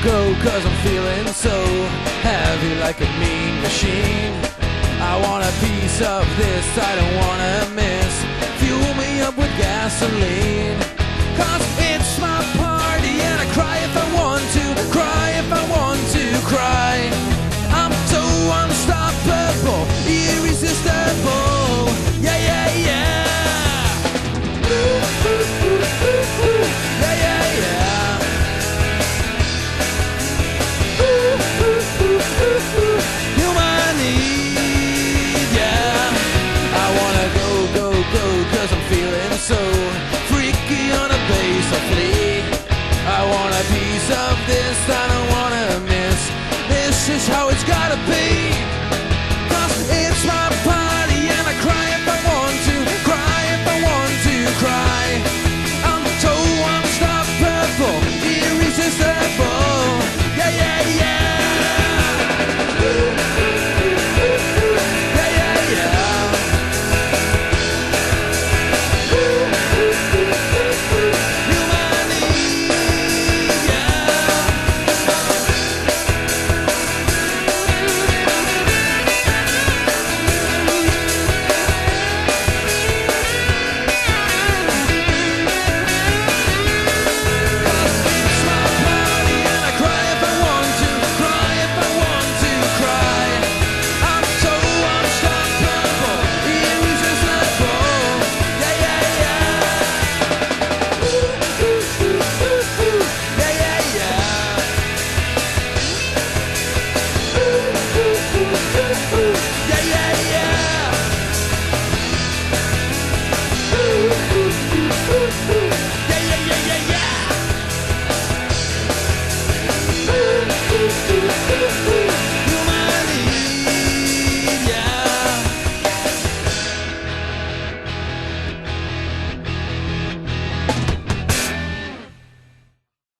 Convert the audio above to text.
go, cause I'm feeling so heavy like a mean machine. I want a piece of this, I don't wanna miss. Fuel me up with gasoline, cause it's my party and I cry if I want to, cry if I want to cry. I'm so unstoppable, irresistible. Yeah, yeah, yeah. Yeah, yeah, yeah. Human need, yeah. I wanna go, cause I'm feeling so freaky on a base of flee. I want a piece of this, I don't wanna miss. This is how it's gotta be, cause it's my party and I cry if I want to, cry if I want to cry. I'm so unstoppable, irresistible. Yeah, yeah, yeah. Yeah, yeah, yeah. Human need, yeah. It's my party and I cry if I want to, cry if I want to cry. I'm so unstoppable, irresistible. Yeah, yeah, yeah. Yeah, yeah, yeah. Yeah, yeah, yeah.